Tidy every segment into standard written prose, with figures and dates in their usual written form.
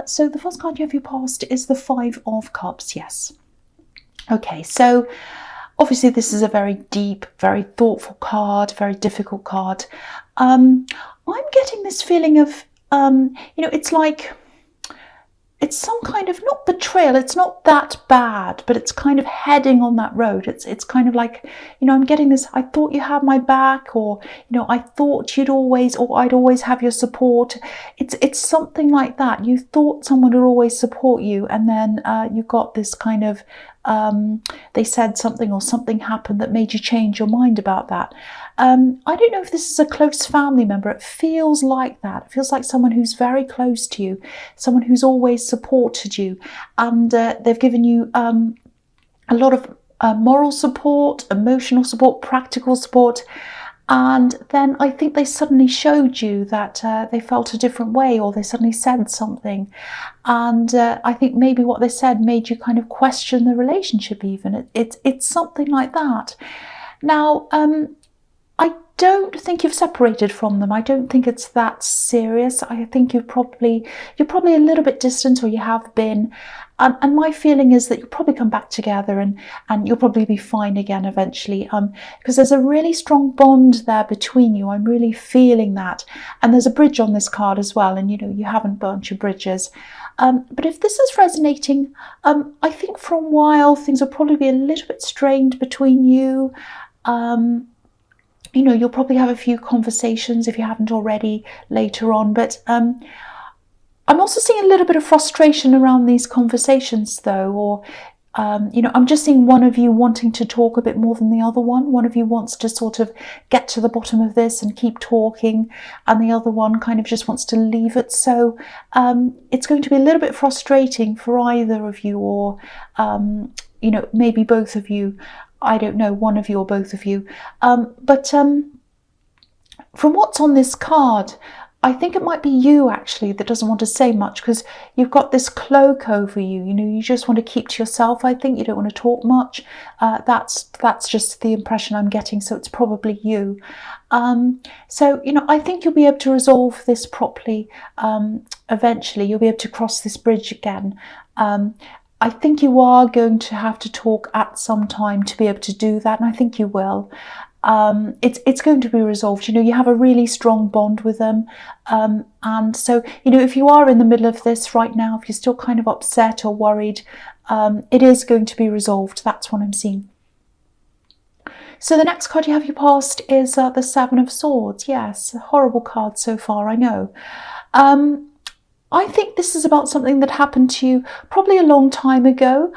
So the first card you have your past is the Five of Cups, yes. Okay, so obviously this is a very deep, very thoughtful card, very difficult card. I'm getting this feeling of, it's like, it's some kind of, not betrayal, it's not that bad, but it's kind of heading on that road. It's kind of like, I'm getting this, I thought you had my back, or, I thought you'd always, or I'd always have your support. It's something like that. You thought someone would always support you, and then you got this kind of, they said something or something happened that made you change your mind about that. I don't know if this is a close family member. It feels like that. It feels like someone who's very close to you, someone who's always supported you, and they've given you a lot of moral support, emotional support, practical support. And then I think they suddenly showed you that they felt a different way, or they suddenly said something. And I think maybe what they said made you kind of question the relationship even. It's something like that. Now, I don't think you've separated from them. I don't think it's that serious. I think you're probably a little bit distant, or you have been. And my feeling is that you'll probably come back together, and you'll probably be fine again eventually, because there's a really strong bond there between you. I'm really feeling that. And there's a bridge on this card as well, and you haven't burnt your bridges. But if this is resonating, I think for a while things will probably be a little bit strained between you. You'll probably have a few conversations if you haven't already later on, but I'm also seeing a little bit of frustration around these conversations though, or I'm just seeing one of you wanting to talk a bit more than the other one. One of you wants to sort of get to the bottom of this and keep talking, and the other one kind of just wants to leave it. So it's going to be a little bit frustrating for either of you, or maybe both of you. I don't know, one of you or both of you. But from what's on this card, I think it might be you actually that doesn't want to say much, because you've got this cloak over you. You just want to keep to yourself. I think you don't want to talk much. That's just the impression I'm getting. So it's probably you. So I think you'll be able to resolve this properly. Eventually, you'll be able to cross this bridge again. I think you are going to have to talk at some time to be able to do that, and I think you will. It's going to be resolved. You have a really strong bond with them, and so if you are in the middle of this right now, if you're still kind of upset or worried, it is going to be resolved. That's what I'm seeing. So the next card you have your past is the Seven of Swords. Yes, a horrible card so far, I know. I think this is about something that happened to you probably a long time ago.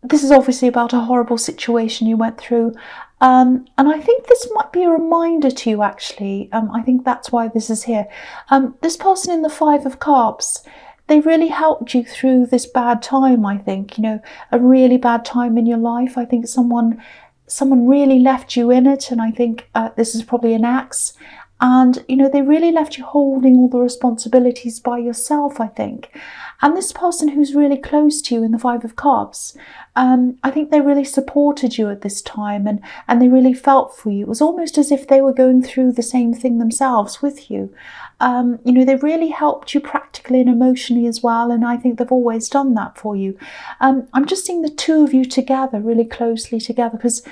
This is obviously about a horrible situation you went through. And I think this might be a reminder to you, actually. I think that's why this is here. This person in the Five of Cups, they really helped you through this bad time, I think. A really bad time in your life. I think someone really left you in it, and I think this is probably an ex. And, they really left you holding all the responsibilities by yourself, I think. And this person who's really close to you in the Five of Cups, I think they really supported you at this time, and they really felt for you. It was almost as if they were going through the same thing themselves with you. They really helped you practically and emotionally as well, and I think they've always done that for you. I'm just seeing the two of you together, really closely together, because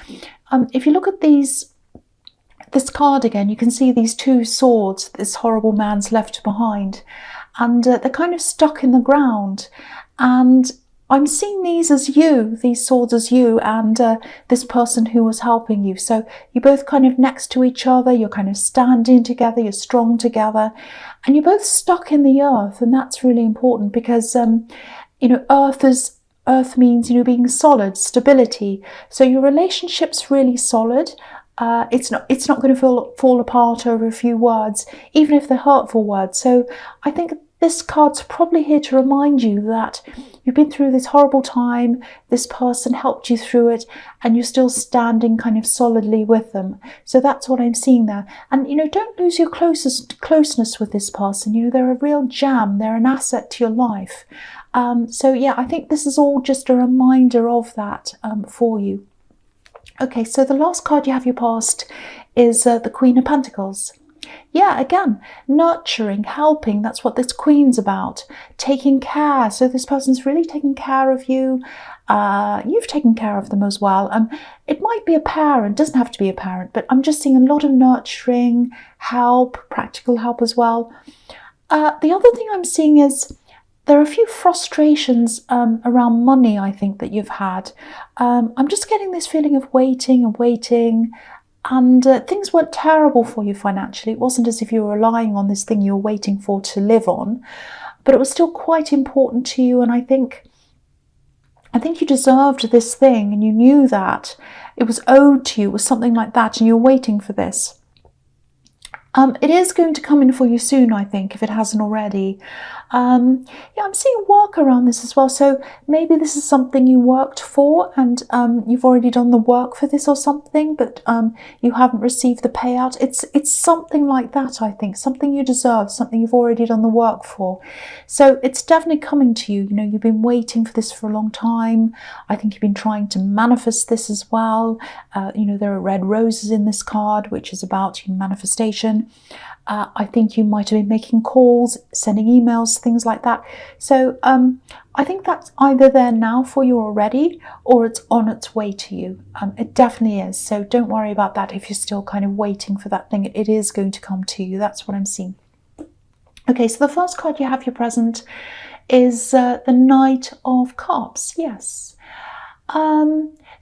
if you look at this card again, you can see these two swords this horrible man's left behind, and they're kind of stuck in the ground. And I'm seeing these swords as you, and this person who was helping you. So you're both kind of next to each other, you're kind of standing together, you're strong together, and you're both stuck in the earth. And that's really important, because earth means being solid, stability. So your relationship's really solid. It's not going to fall apart over a few words, even if they're hurtful words. So I think this card's probably here to remind you that you've been through this horrible time, this person helped you through it, and you're still standing kind of solidly with them. So that's what I'm seeing there. And, don't lose your closeness with this person. They're a real gem. They're an asset to your life. So yeah, I think this is all just a reminder of that for you. Okay, so the last card you have your past is the Queen of Pentacles. Yeah, again, nurturing, helping, that's what this Queen's about. Taking care. So this person's really taking care of you. You've taken care of them as well. It might be a parent, doesn't have to be a parent, but I'm just seeing a lot of nurturing, help, practical help as well. The other thing I'm seeing is there are a few frustrations around money, I think, that you've had. I'm just getting this feeling of waiting and waiting, and things weren't terrible for you financially. It wasn't as if you were relying on this thing you were waiting for to live on, but it was still quite important to you, and I think you deserved this thing, and you knew that. It was owed to you, it was something like that, and you were waiting for this. It is going to come in for you soon, I think, if it hasn't already. Yeah, I'm seeing work around this as well. So maybe this is something you worked for, and you've already done the work for this or something, but you haven't received the payout. It's something like that, I think. Something you deserve, something you've already done the work for. So it's definitely coming to you. You know, you've been waiting for this for a long time. I think you've been trying to manifest this as well. You know, there are red roses in this card, which is about manifestation. I think you might have been making calls, sending emails, things like that. So I think that's either there now for you already, or it's on its way to you. It definitely is. So don't worry about that if you're still kind of waiting for that thing. It is going to come to you. That's what I'm seeing. Okay, so the first card you have your present is the Knight of Cups. Yes.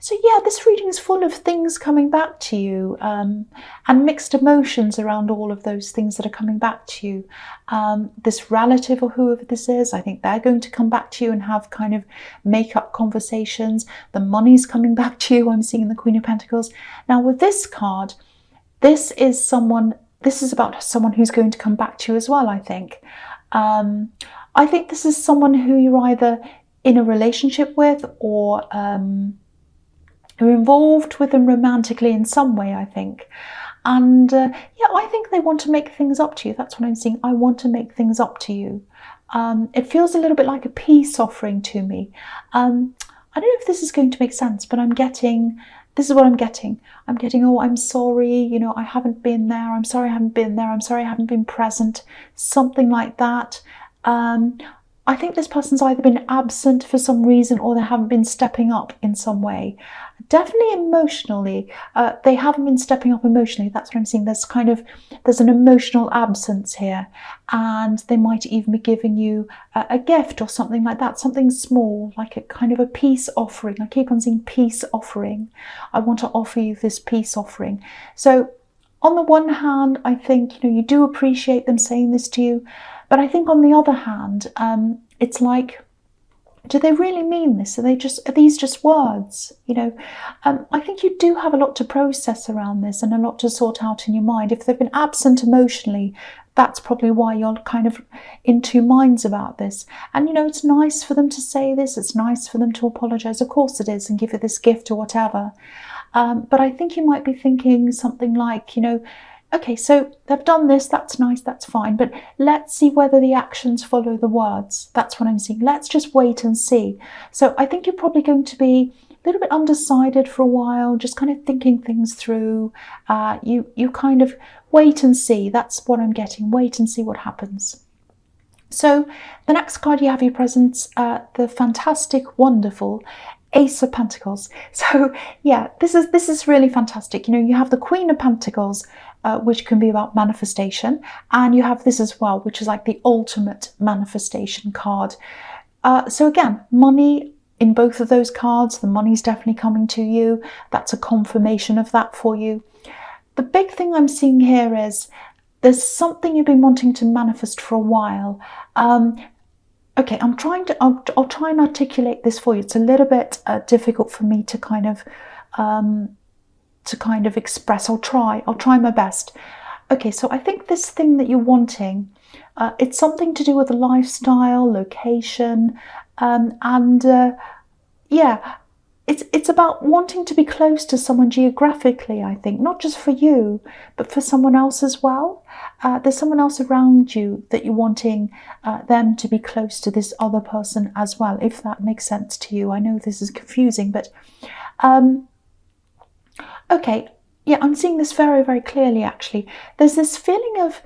So yeah, this reading is full of things coming back to you, and mixed emotions around all of those things that are coming back to you. This relative or whoever this is, I think they're going to come back to you and have kind of make-up conversations. The money's coming back to you, I'm seeing in the Queen of Pentacles. Now with this card, this is about someone who's going to come back to you as well, I think. I think this is someone who you're either in a relationship with, or you're involved with them romantically in some way, I think. And yeah, I think they want to make things up to you. That's what I'm seeing. I want to make things up to you. It feels a little bit like a peace offering to me. I don't know if this is going to make sense, but this is what I'm getting. I'm getting, oh, I'm sorry, you know, I haven't been there. I'm sorry I haven't been there. I'm sorry I haven't been present. Something like that. I think this person's either been absent for some reason, or they haven't been stepping up in some way. Definitely emotionally, they haven't been stepping up emotionally. That's what I'm seeing. There's an emotional absence here, and they might even be giving you a gift or something like that, something small, like a kind of a peace offering. I keep on seeing peace offering. I want to offer you this peace offering. So on the one hand, I think, you know, you do appreciate them saying this to you, but I think on the other hand, it's like, do they really mean this? Are these just words? You know, I think you do have a lot to process around this and a lot to sort out in your mind. If they've been absent emotionally, that's probably why you're kind of in two minds about this. And, you know, it's nice for them to say this. It's nice for them to apologize. Of course it is, and give you this gift or whatever. But I think you might be thinking something like, you know, okay, so they've done this, that's nice, that's fine, but let's see whether the actions follow the words. That's what I'm seeing. Let's just wait and see. So I think you're probably going to be a little bit undecided for a while, just kind of thinking things through. You kind of wait and see. That's what I'm getting. Wait and see what happens. So the next card you have your presents, the fantastic, wonderful Ace of Pentacles. So yeah, this is really fantastic. You know, you have the Queen of Pentacles, which can be about manifestation, and you have this as well, which is like the ultimate manifestation card. So again, money in both of those cards. The money's definitely coming to you. That's a confirmation of that for you. The big thing I'm seeing here is there's something you've been wanting to manifest for a while. Okay, I'll try and articulate this for you. It's a little bit difficult for me to kind of express. I'll try my best. Okay, so I think this thing that you're wanting, it's something to do with a lifestyle, location, yeah, it's about wanting to be close to someone geographically, I think, not just for you, but for someone else as well. There's someone else around you that you're wanting them to be close to this other person as well, if that makes sense to you. I know this is confusing, but okay, yeah, I'm seeing this very, very clearly actually. There's this feeling of,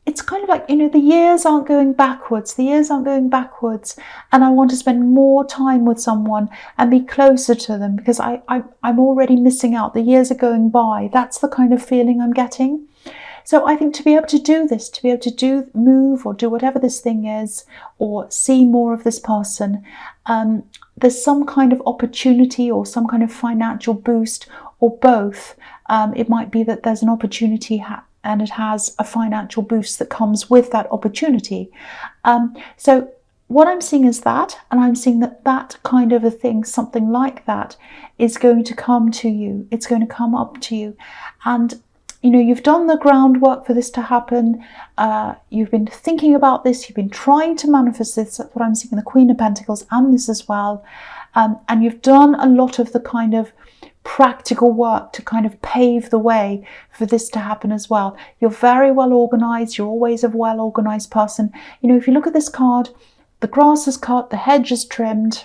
it's kind of like, you know, the years aren't going backwards, and I want to spend more time with someone and be closer to them because I'm already missing out. The years are going by. That's the kind of feeling I'm getting. So I think to be able to do this, to be able to move or do whatever this thing is, or see more of this person, there's some kind of opportunity or some kind of financial boost, or both. It might be that there's an opportunity and it has a financial boost that comes with that opportunity. So what I'm seeing is that, and I'm seeing that that kind of a thing, something like that, is going to come to you. It's going to come up to you. And you know, you've done the groundwork for this to happen. You've been thinking about this. You've been trying to manifest this. That's what I'm seeing in the Queen of Pentacles and this as well. And you've done a lot of the kind of practical work to kind of pave the way for this to happen as well. You're very well organized. You're always a well organized person. You know, if you look at this card, the grass is cut, the hedge is trimmed,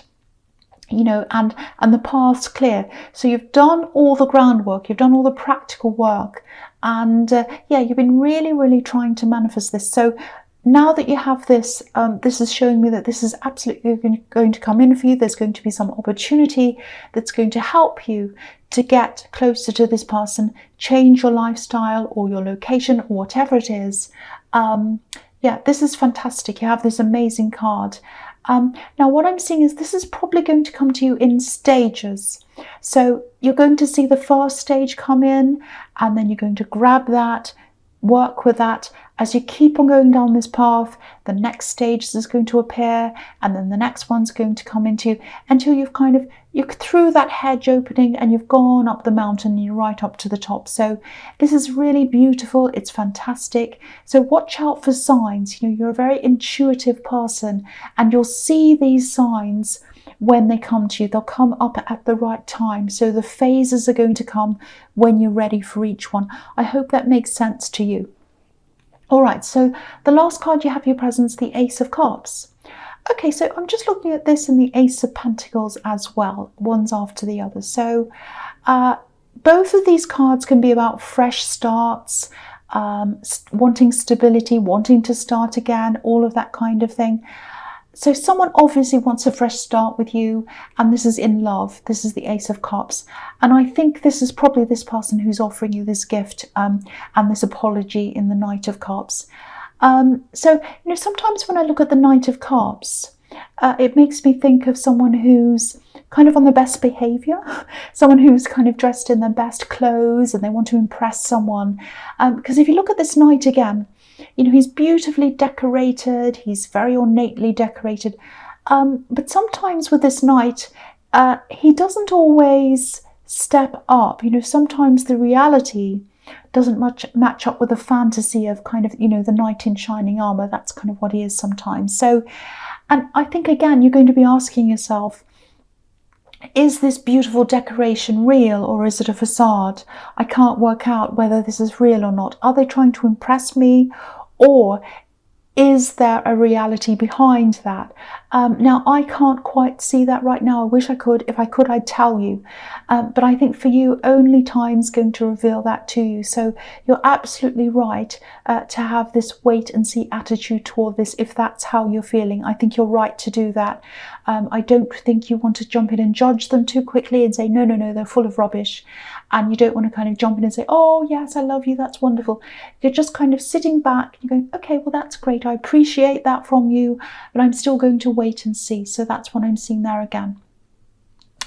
you know, and the path's clear. So you've done all the groundwork, you've done all the practical work, and yeah, you've been really trying to manifest this. So now that you have this, this is showing me that this is absolutely going to come in for you. There's going to be some opportunity that's going to help you to get closer to this person, change your lifestyle or your location or whatever it is. Yeah, this is fantastic. You have this amazing card. Now what I'm seeing is this is probably going to come to you in stages. So you're going to see the first stage come in, and then you're going to grab that, work with that. As you keep on going down this path, the next stage is going to appear, and then the next one's going to come into you, until you're through that hedge opening and you've gone up the mountain and you're right up to the top. So this is really beautiful. It's fantastic. So watch out for signs. You know, you're a very intuitive person, and you'll see these signs when they come to you. They'll come up at the right time. So the phases are going to come when you're ready for each one. I hope that makes sense to you. All right, so the last card you have your presence, the Ace of Cups. Okay, so I'm just looking at this in the Ace of Pentacles as well, one's after the other. So both of these cards can be about fresh starts, wanting stability, wanting to start again, all of that kind of thing. So someone obviously wants a fresh start with you, and this is in love. This is the Ace of Cups. And I think this is probably this person who's offering you this gift and this apology in the Knight of Cups. So, you know, sometimes when I look at the Knight of Cups, it makes me think of someone who's kind of on the best behavior, someone who's kind of dressed in their best clothes and they want to impress someone. Because if you look at this knight again, you know, he's beautifully decorated, he's very ornately decorated. But sometimes with this knight, he doesn't always step up. You know, sometimes the reality doesn't match up with the fantasy of kind of, you know, the knight in shining armor. That's kind of what he is sometimes. So, and I think again, you're going to be asking yourself, is this beautiful decoration real, or is it a facade? I can't work out whether this is real or not. Are they trying to impress me, or is there a reality behind that? Now, I can't quite see that right now. I wish I could. If I could, I'd tell you. But I think for you, only time's going to reveal that to you. So you're absolutely right to have this wait and see attitude toward this, if that's how you're feeling. I think you're right to do that. I don't think you want to jump in and judge them too quickly and say, no, they're full of rubbish. And you don't want to kind of jump in and say, oh, yes, I love you, that's wonderful. You're just kind of sitting back and you're going, okay, well, that's great. I appreciate that from you, but I'm still going to wait and see. So that's what I'm seeing there again.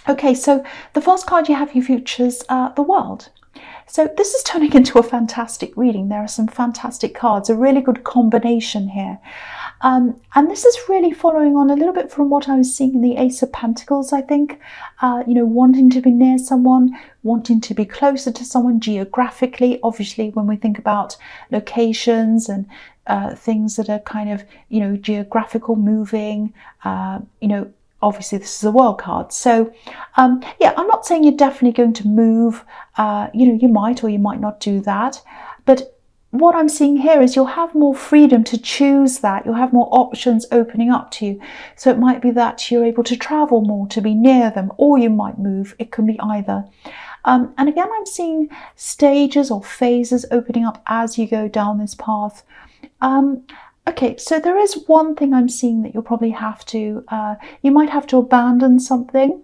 Okay, so the first card you have your futures, the World. So this is turning into a fantastic reading. There are some fantastic cards, a really good combination here. And this is really following on a little bit from what I was seeing in the Ace of Pentacles, I think. You know, wanting to be near someone, wanting to be closer to someone geographically. Obviously, when we think about locations and things that are kind of, you know, geographical, moving, you know, obviously this is a World card. So yeah, I'm not saying you're definitely going to move. You know, you might or you might not do that. But what I'm seeing here is you'll have more freedom to choose that. You'll have more options opening up to you. So it might be that you're able to travel more, to be near them, or you might move. It can be either. And again, I'm seeing stages or phases opening up as you go down this path. Okay, so there is one thing I'm seeing that you'll probably have to, you might have to abandon something.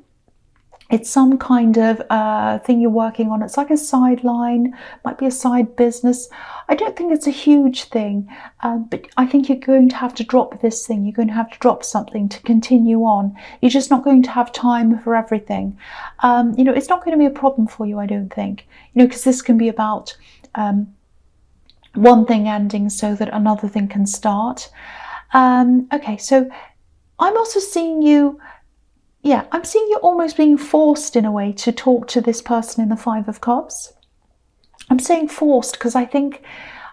It's some kind of thing you're working on. It's like a sideline, might be a side business. I don't think it's a huge thing, but I think you're going to have to drop this thing. You're going to have to drop something to continue on. You're just not going to have time for everything. It's not going to be a problem for you, I don't think. Because this can be about one thing ending so that another thing can start. Okay, so I'm also seeing you. Yeah, I'm seeing you almost being forced in a way to talk to this person in the Five of Cups. I'm saying forced because I think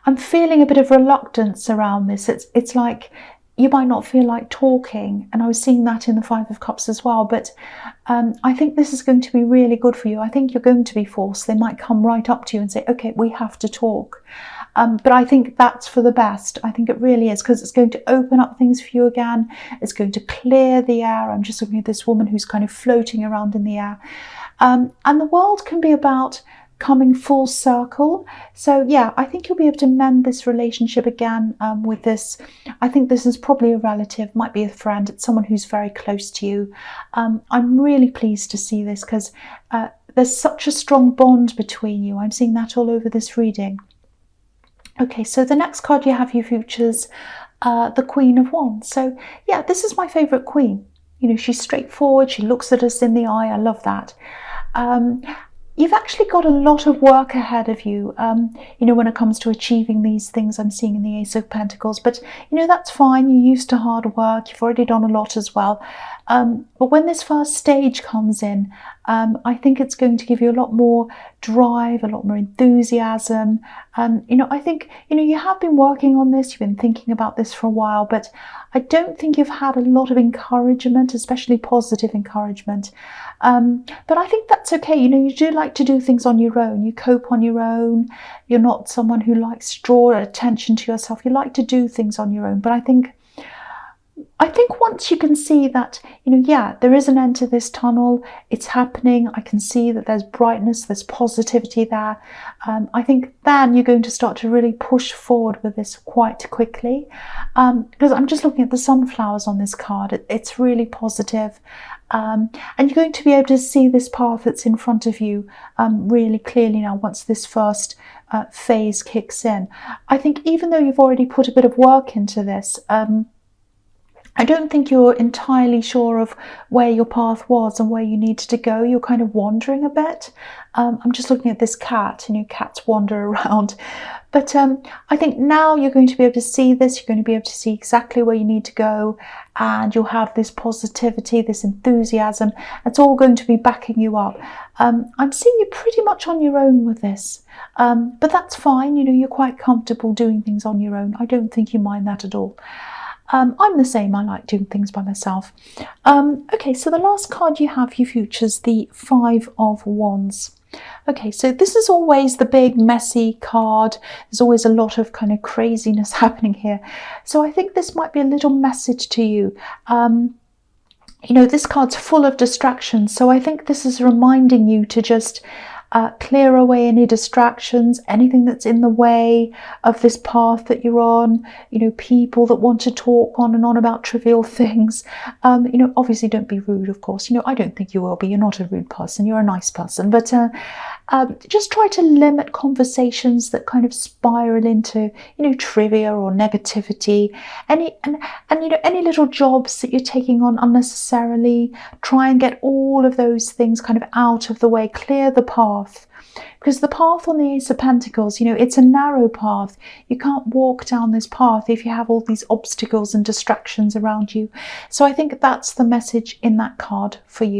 I'm feeling a bit of reluctance around this. It's like you might not feel like talking, and I was seeing that in the Five of Cups as well, but I think this is going to be really good for you. I think you're going to be forced. They might come right up to you and say, okay, we have to talk. But I think that's for the best. I think it really is, because it's going to open up things for you again. It's going to clear the air. I'm just looking at this woman who's kind of floating around in the air. And the world can be about coming full circle. So yeah, I think you'll be able to mend this relationship again with this. I think this is probably a relative, might be a friend. It's someone who's very close to you. I'm really pleased to see this because there's such a strong bond between you. I'm seeing that all over this reading. Okay, so the next card you have, you features the Queen of Wands. So yeah, this is my favourite queen. She's straightforward. She looks at us in the eye. I love that. You've actually got a lot of work ahead of you, when it comes to achieving these things I'm seeing in the Ace of Pentacles. But, that's fine. You're used to hard work. You've already done a lot as well. But when this first stage comes in, I think it's going to give you a lot more drive, a lot more enthusiasm. I think, you have been working on this. You've been thinking about this for a while, but I don't think you've had a lot of encouragement, especially positive encouragement. But I think that's okay. You do like to do things on your own. You cope on your own. You're not someone who likes to draw attention to yourself. You like to do things on your own. But I think once you can see that, yeah, there is an end to this tunnel, it's happening, I can see that there's brightness, there's positivity there, I think then you're going to start to really push forward with this quite quickly. Because I'm just looking at the sunflowers on this card, it's really positive. And you're going to be able to see this path that's in front of you really clearly now once this first phase kicks in. I think even though you've already put a bit of work into this, I don't think you're entirely sure of where your path was and where you needed to go. You're kind of wandering a bit. I'm just looking at this cat, cats wander around. But I think now you're going to be able to see this. You're going to be able to see exactly where you need to go. And you'll have this positivity, this enthusiasm. It's all going to be backing you up. I'm seeing you pretty much on your own with this. But that's fine. You're quite comfortable doing things on your own. I don't think you mind that at all. I'm the same. I like doing things by myself. Okay, so the last card you have, you features the Five of Wands. Okay, so this is always the big messy card. There's always a lot of kind of craziness happening here. So I think this might be a little message to you. This card's full of distractions. So I think this is reminding you to just clear away any distractions, anything that's in the way of this path that you're on, people that want to talk on and on about trivial things. Obviously don't be rude, of course. I don't think you will be. You're not a rude person. You're a nice person. But just try to limit conversations that kind of spiral into, trivia or negativity. Any little jobs that you're taking on unnecessarily, try and get all of those things kind of out of the way. Clear the path. Because the path on the Ace of Pentacles, it's a narrow path. You can't walk down this path if you have all these obstacles and distractions around you. So I think that's the message in that card for you.